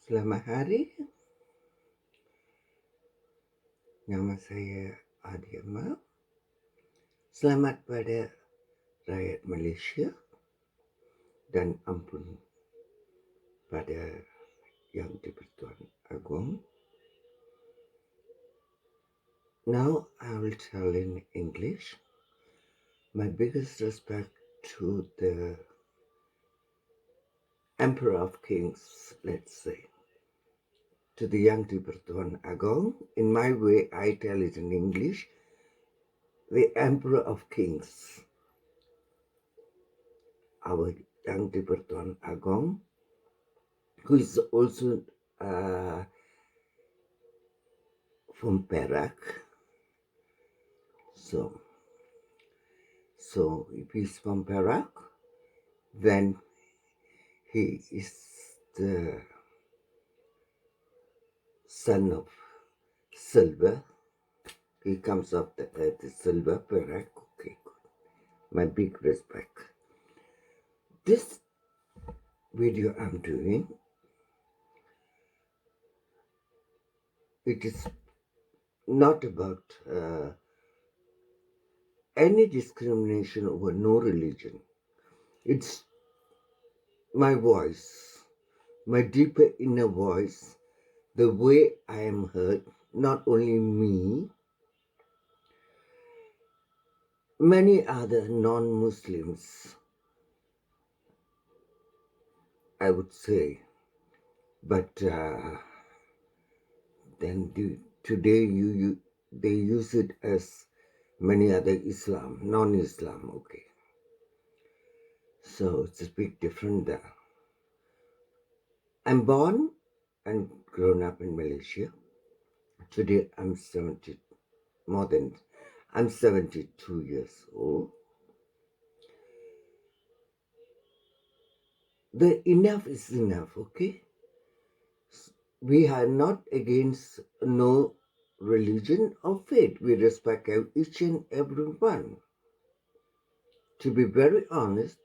Selamat hari, nama saya Adi Amal. Selamat pada rakyat Malaysia dan ampun pada Yang di-Pertuan Agong. Now I will tell in English. My biggest respect to the Emperor of Kings, let's say, to the Yang di-Pertuan Agong. In my way, I tell it in English, the Emperor of Kings, our Yang di-Pertuan Agong, who is also from Perak. So if he's from Perak, then he is the son of silver. He comes off the earth is silver, Perak. Okay, good. My big respect. This video I'm doing, it is not about any discrimination over no religion. It's my voice, my deeper inner voice, the way I am heard, not only me, many other non-Muslims, I would say, but then today they use it as many other Islam, non-Islam, okay. So it's a bit different there. I'm born and grown up in Malaysia. Today I'm 72 years old. The enough is enough, okay? We are not against no religion or faith. We respect each and every one. To be very honest,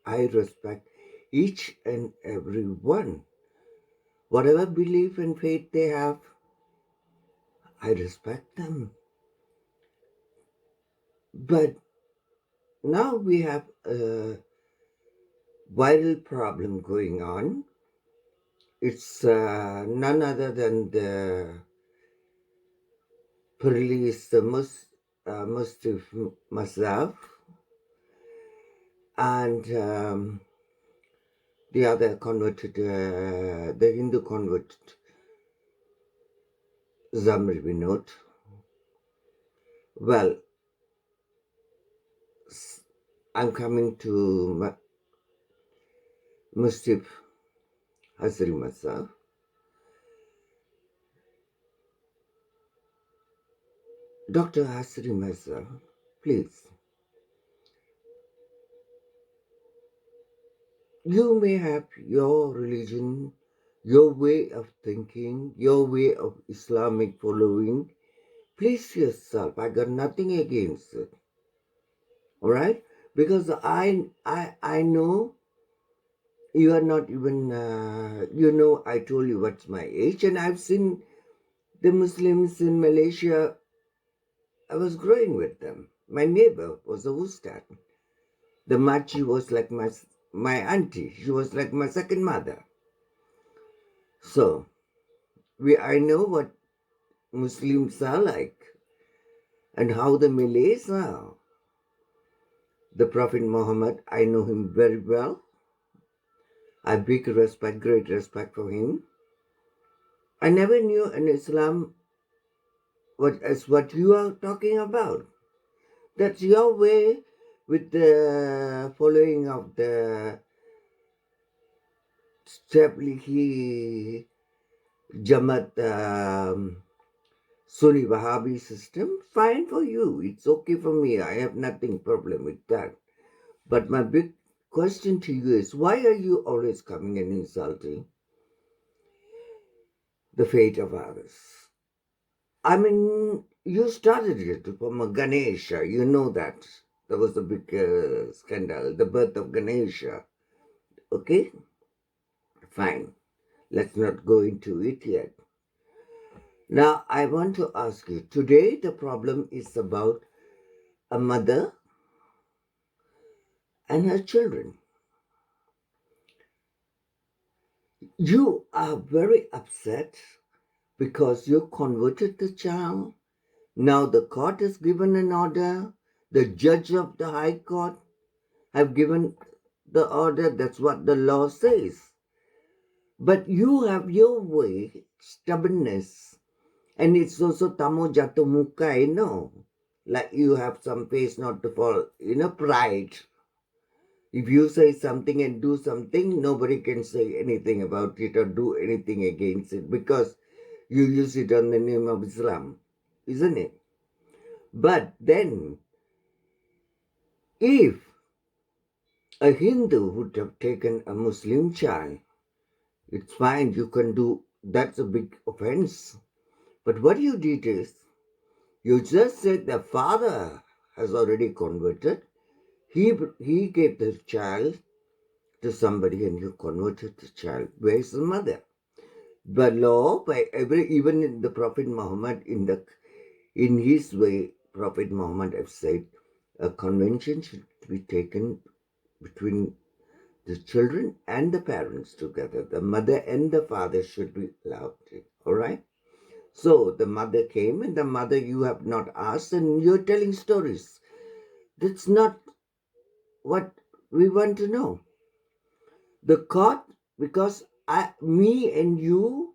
I respect each and every one. Whatever belief and faith they have, I respect them. But now we have a viral problem going on. It's none other than the police, the Mufti Mazhab, and the other converted, the Hindu converted, Zamir Vinod. Well, I'm coming to Mufti Hazri Mazhab. Dr. Hazri Mazhab, please. You may have your religion, your way of thinking, your way of Islamic following. Please yourself. I got nothing against it. All right? Because I know you are not even, I told you what's my age, and I've seen the Muslims in Malaysia. I was growing with them. My neighbor was a Ustad. The Machi was like my auntie. She was like my second mother. So, I know what Muslims are like and how the Malays are. The Prophet Muhammad, I know him very well. I have big respect, great respect for him. I never knew in Islam what you are talking about. That's your way with the following of the Tablighi Jamaat Sunni Wahhabi system. Fine for you. It's okay for me. I have nothing problem with that. But my big question to you is, why are you always coming and insulting the fate of others? I mean, you started it from Ganesha. You know that. That was the big scandal, the birth of Ganesha. Okay? Fine. Let's not go into it yet. Now, I want to ask you, today the problem is about a mother and her children. You are very upset because you converted the child. Now the court has given an order. The judge of the high court have given the order. That's what the law says. But you have your way, stubbornness. And it's also tamo jato muka, like you have some face not to fall, pride. If you say something and do something, nobody can say anything about it or do anything against it because you use it on the name of Islam, isn't it? But then, if a Hindu would have taken a Muslim child, it's fine, you can do, that's a big offense. But what you did is, you just said the father has already converted. He gave the child to somebody and you converted the child. Where's the mother? The law, even in the Prophet Muhammad, in his way, Prophet Muhammad have said a convention should be taken between the children and the parents together. The mother and the father should be allowed to. All right? So the mother came and the mother you have not asked and you're telling stories. That's not what we want to know. The court, because me and you,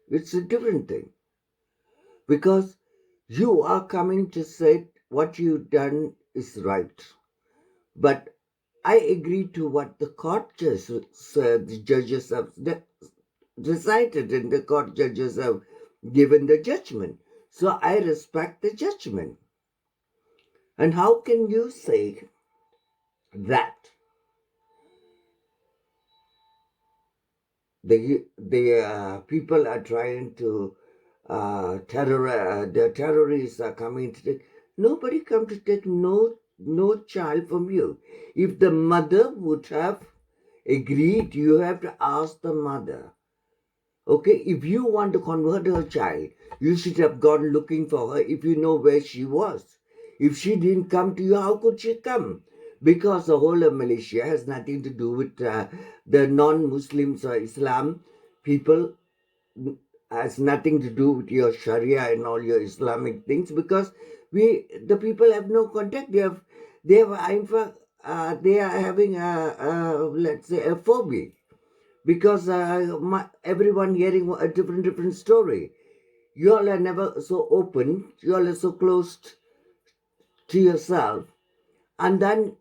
it's a different thing. Because you are coming to say what you've done is right. But I agree to what the court the judges have decided and the court judges have given the judgment. So I respect the judgment. And how can you say that the people are trying to the terrorists are coming to take? Nobody come to take no child from you. If the mother would have agreed, you have to ask the mother. Okay, if you want to convert her child, you should have gone looking for her if you know where she was. If she didn't come to you, how could she come? Because the whole of Malaysia has nothing to do with the non-Muslims or Islam people, has nothing to do with your Sharia and all your Islamic things, because the people have no contact. They have in fact they are having let's say a phobia because everyone hearing a different story. You all are never so open. You all are so closed to yourself, and then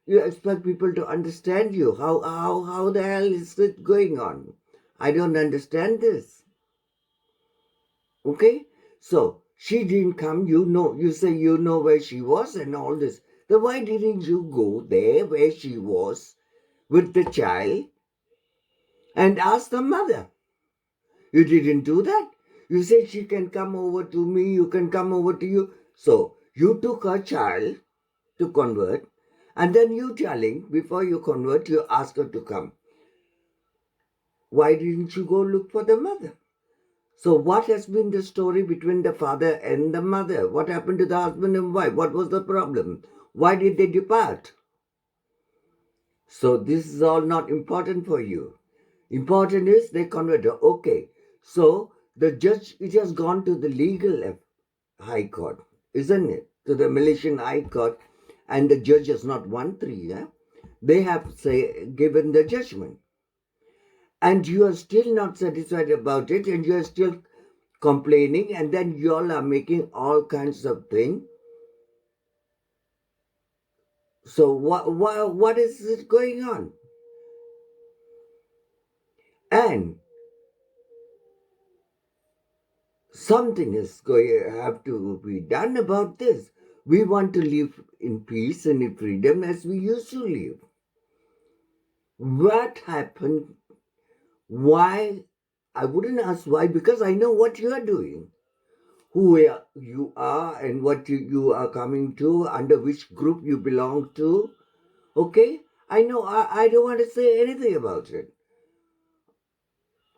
you expect people to understand you. How the hell is it going on? I don't understand this. Okay, so she didn't come. You say you know where she was and all this. Then why didn't you go there where she was with the child and ask the mother? You didn't do that. You said she can come over to me, you can come over to you. So you took her child to convert, and then you telling before you convert, you ask her to come. Why didn't you go look for the mother? So what has been the story between the father and the mother? What happened to the husband and wife? What was the problem? Why did they depart? So this is all not important for you. Important is they converted. Okay. So the judge, it has gone to the legal high court, isn't it? To the Malaysian high court, and the judge has not 1-3. Yeah? They have given the judgment. And you are still not satisfied about it, and you are still complaining, and then you all are making all kinds of things. So what is it going on? And something is going to have to be done about this. We want to live in peace and in freedom as we used to live. What happened? Why? I wouldn't ask why, because I know what you are doing, who you are, and what you are coming to, under which group you belong to. Okay? I know I don't want to say anything about it.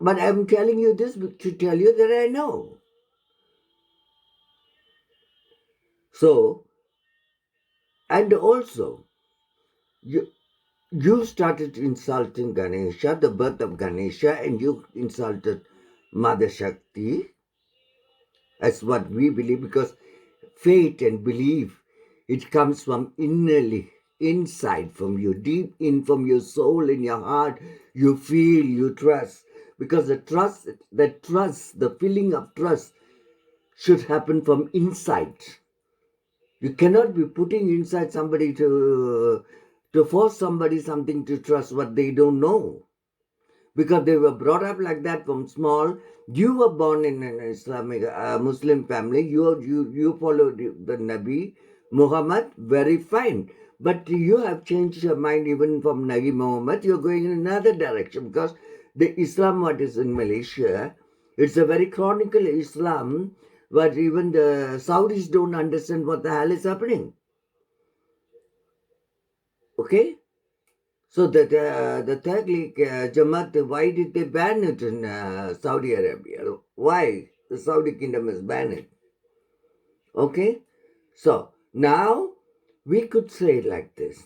But I'm telling you this to tell you that I know. So, and also, you, you started insulting Ganesha, the birth of Ganesha, and you insulted Mother Shakti. That's what we believe, because faith and belief, it comes from innerly, inside from you, deep in from your soul, in your heart. You feel, you trust. Because the feeling of trust should happen from inside. You cannot be putting inside somebody to force somebody something to trust what they don't know. Because they were brought up like that from small. You were born in an Islamic Muslim family. You followed the Nabi Muhammad, very fine. But you have changed your mind even from Nabi Muhammad. You're going in another direction, because the Islam what is in Malaysia, it's a very chronicle Islam, but even the Saudis don't understand what the hell is happening. Okay? So the Taglik Jamaat, why did they ban it in Saudi Arabia? Why the Saudi kingdom has banned it? Okay? So now we could say it like this.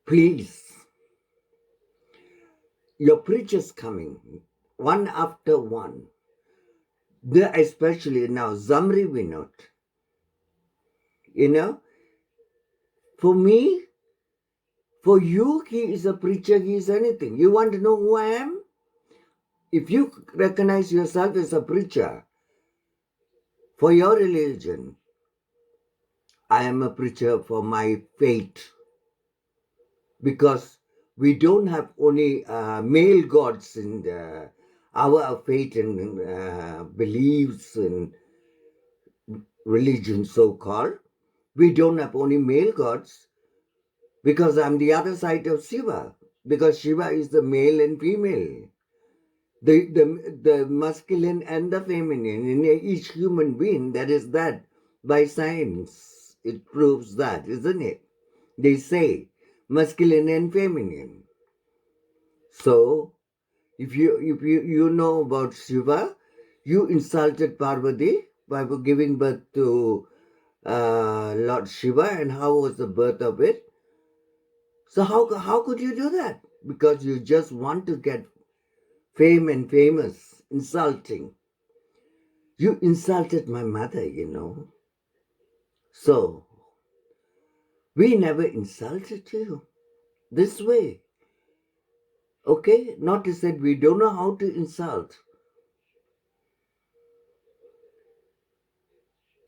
Please, your preachers coming one after one. Especially now, Zamri Vinod. You know, for me, for you, he is a preacher, he is anything. You want to know who I am? If you recognize yourself as a preacher for your religion, I am a preacher for my faith, because we don't have only male gods in our faith and beliefs and religion, so-called. We don't have only male gods, because I'm the other side of Shiva, because Shiva is the male and female, the masculine and the feminine in each human being. That is that. By science, it proves that, isn't it? They say masculine and feminine. So if you know about Shiva, you insulted Parvati by giving birth to Lord Shiva, and how was the birth of it? So how could you do that? Because you just want to get fame and famous, insulting. You insulted my mother, you know. So we never insulted you this way. Okay? Not to say we don't know how to insult.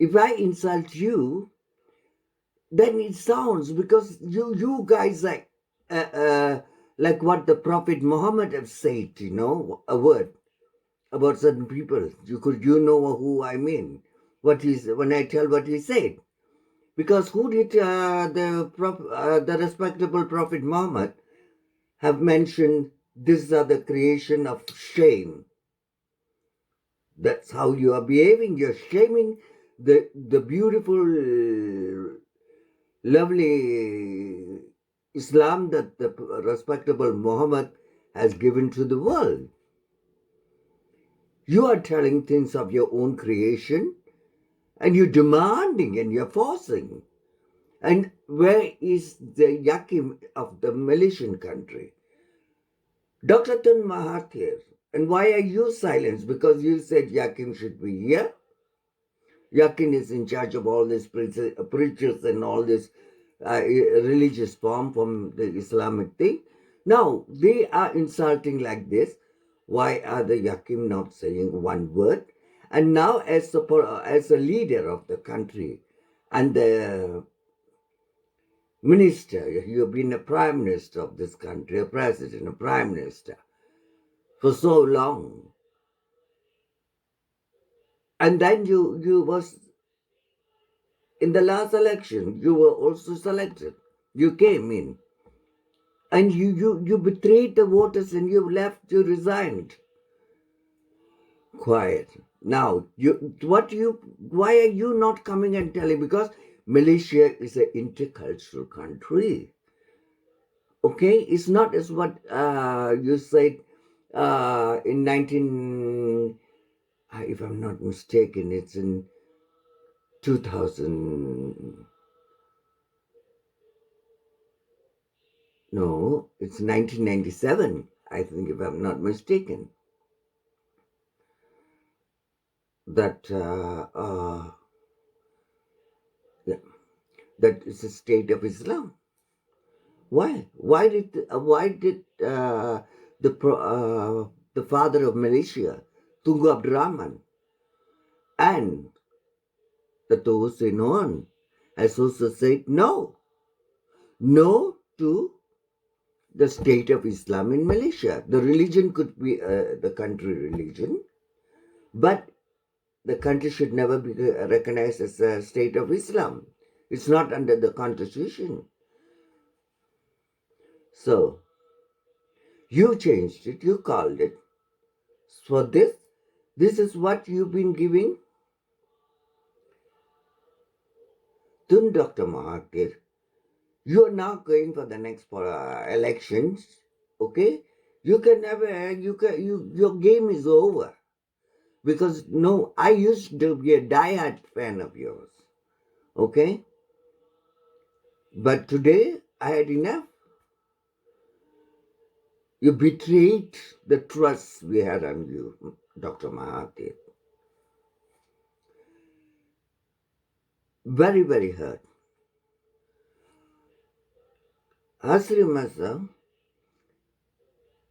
If I insult you, then it sounds, because you guys like what the Prophet Muhammad have said, you know, a word about certain people. You know who I mean? When I tell what he said, because who did the respectable Prophet Muhammad have mentioned? These are the creation of shame. That's how you are behaving. You're shaming the beautiful, lovely Islam that the respectable Muhammad has given to the world. You are telling things of your own creation, and you're demanding and you're forcing. And where is the Yakim of the Malaysian country? Dr. Tun Mahathir. And why are you silenced? Because you said Yakim should be here? Yakin is in charge of all these preachers and all this religious form from the Islamic thing. Now, they are insulting like this. Why are the Yakim not saying one word? And now, as a leader of the country and the minister, you have been a prime minister of this country, a president, a prime minister for so long. And then you was in the last election, you were also selected. You came in. And you betrayed the voters, and you left, you resigned. Quiet. Now, why are you not coming and telling? Because Malaysia is an intercultural country. Okay? It's not as what you said, in 19, if I'm not mistaken, it's in 2000. No, it's 1997, I think, if I'm not mistaken, that yeah, that is a state of Islam. Why? Why did the father of Malaysia, Tunku Abdul Rahman, and the Togo Sinoan has also said no to the state of Islam in Malaysia. The religion could be the country religion, but the country should never be recognized as a state of Islam. It's not under the constitution. So you changed it, you called it. For this is what you've been giving to Dr. Mahathir. You are now going for the next elections, okay? You can never, your game is over. Because no, I used to be a diehard fan of yours, okay? But today I had enough. You betrayed the trust we had on you, Dr. Mahathir. Very, very hurt. Hasri Masa,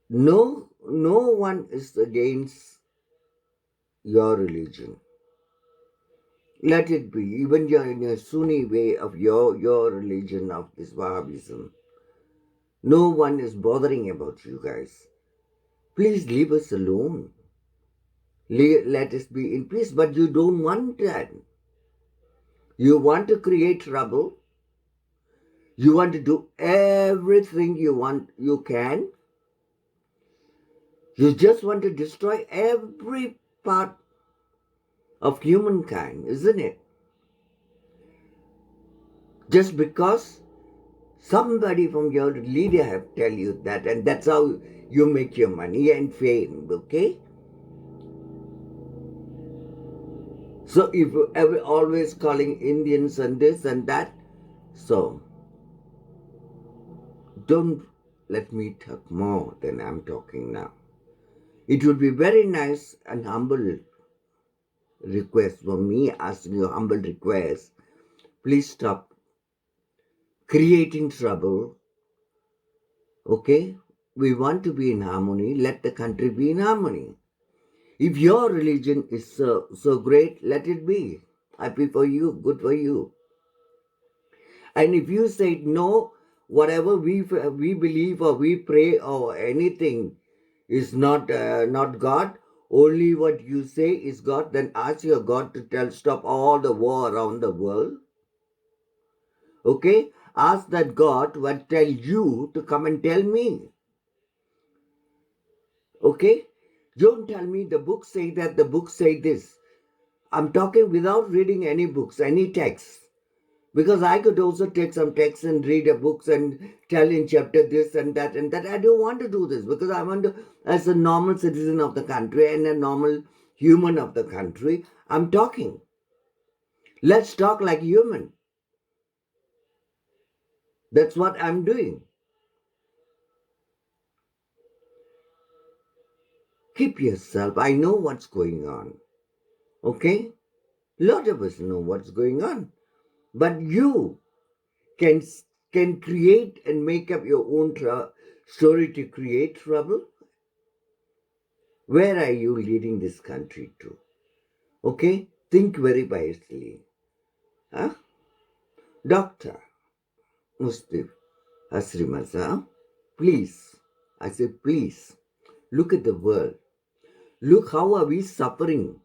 no one is against your religion. Let it be. Even in your Sunni way of your religion of this Wahhabism. No one is bothering about you guys. Please leave us alone. Let us be in peace. But you don't want that. You want to create trouble. You want to do everything you can. You just want to destroy every part of humankind, isn't it? Just because somebody from your leader have tell you that, and that's how you make your money and fame, okay? So if you ever always calling Indians and this and that, so don't let me talk more than I'm talking now. It would be very nice and humble request for me, asking you humble request. Please stop creating trouble. Okay? We want to be in harmony. Let the country be in harmony. If your religion is so great, let it be. Happy for you, good for you. And if you say no, whatever we believe or we pray or anything is not God, only what you say is God, then ask your God to stop all the war around the world. Okay? Ask that God will tell you to come and tell me. Okay? Don't tell me the books say that, the books say this. I'm talking without reading any books, any texts. Because I could also take some texts and read a books and tell in chapter this and that and that. I don't want to do this because I want to, as a normal citizen of the country and a normal human of the country, I'm talking. Let's talk like human. That's what I'm doing. Keep yourself. I know what's going on. Okay? A lot of us know what's going on. But you can create and make up your own story to create trouble. Where are you leading this country to? Okay? Think very wisely. Huh? Dr. Mustif Hasrimaza, please, I say please, look at the world. Look how are we suffering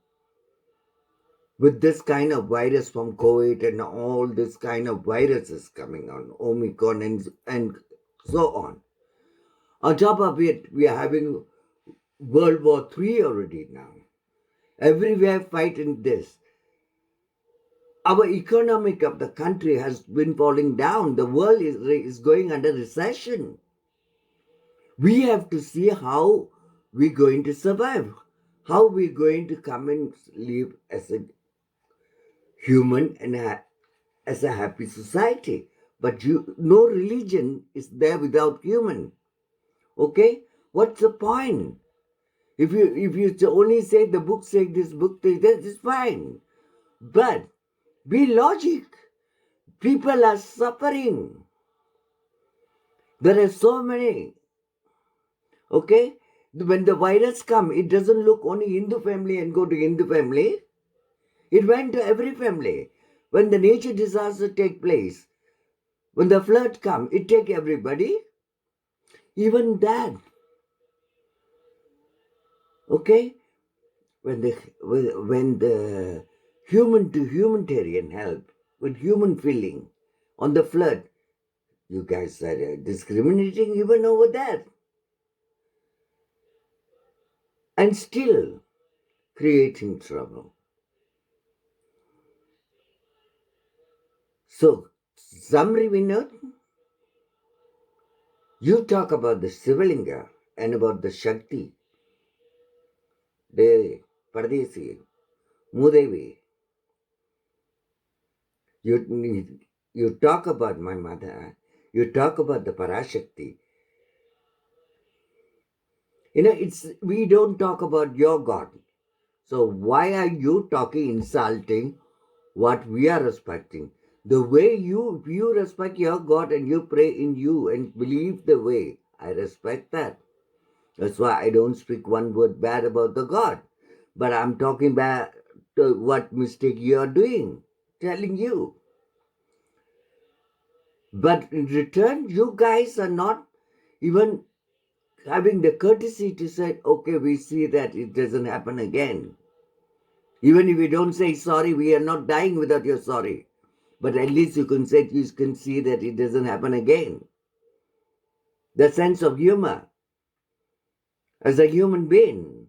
with this kind of virus from COVID and all this kind of viruses coming on, Omicron and so on. On top of it, we are having World War III already now. Everywhere fighting this. Our economic of the country has been falling down. The world is going under recession. We have to see how we going to survive? How we going to come and live as a human and as a happy society? But no religion is there without human. Okay? What's the point? If you only say the book say this, book say that, is fine. But be logic. People are suffering. There are so many. Okay? When the virus come, it doesn't look only Hindu family and go to Hindu family. It went to every family. When the nature disaster take place, when the flood come, it take everybody. Even that. Okay? When the human to humanitarian help with human feeling on the flood, you guys are discriminating even over that. And still creating trouble. So, summary Vinod, you talk about the Sivalinga and about the Shakti, the Pardesi, Mudevi. You talk about my mother, you talk about the Parashakti. We don't talk about your God. So why are you talking, insulting what we are respecting? The way you respect your God and you pray in you and believe the way, I respect that. That's why I don't speak one word bad about the God. But I'm talking about what mistake you are doing, telling you. But in return, you guys are not even having the courtesy to say, okay, we see that it doesn't happen again. Even if you don't say sorry, we are not dying without your sorry. But at least you can see that it doesn't happen again. The sense of humor as a human being.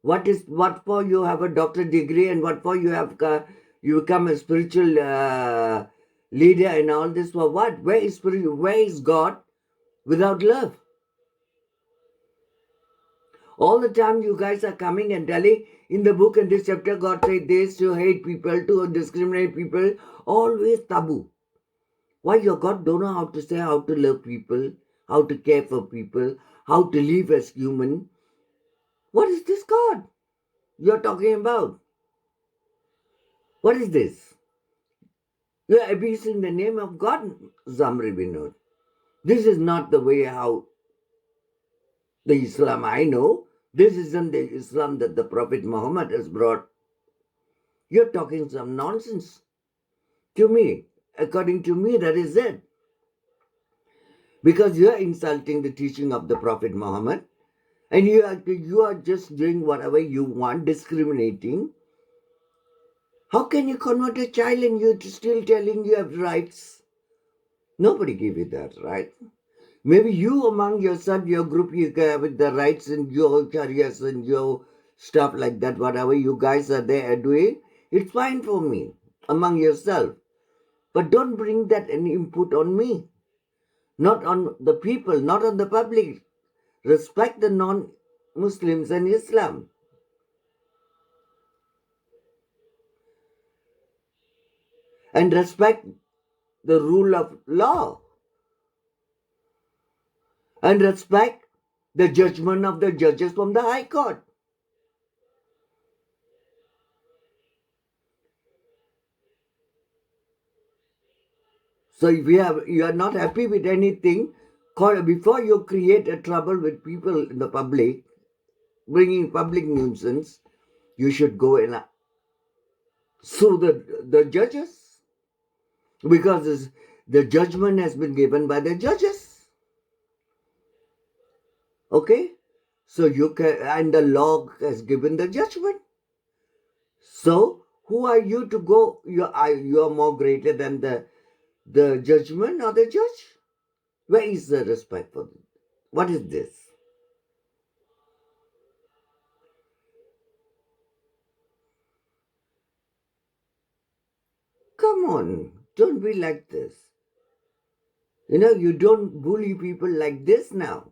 What for you have a doctorate degree and what for you become a spiritual leader and all this for what? Where is God without love? All the time you guys are coming and telling in the book and this chapter God said this, to hate people, to discriminate people, always taboo. Why your God don't know how to say how to love people, how to care for people, how to live as human? What is this God you're talking about? What is this? You're abusing the name of God, Zamri Binod. This is not the way how the Islam I know. This isn't the Islam that the Prophet Muhammad has brought. You're talking some nonsense to me. According to me, that is it. Because you're insulting the teaching of the Prophet Muhammad and you are just doing whatever you want, discriminating. How can you convert a child and you're still telling you have rights? Nobody gave you that right. Maybe you among yourself, your group, you have the rights in your careers and your stuff like that, whatever you guys are there doing, it's fine for me among yourself. But don't bring that any input on me, not on the people, not on the public. Respect the non-Muslims and Islam. And respect the rule of law. And respect the judgment of the judges from the High Court. So if you are not happy with anything, before you create a trouble with people in the public, bringing public nuisance, you should go and sue the judges. Because the judgment has been given by the judges. Okay? So you can, and the law has given the judgment. So who are you to go? You are more greater than the judgment or the judge? Where is the respect for them? What is this? Come on, don't be like this. You don't bully people like this now.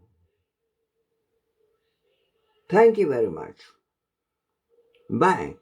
Thank you very much. Bye.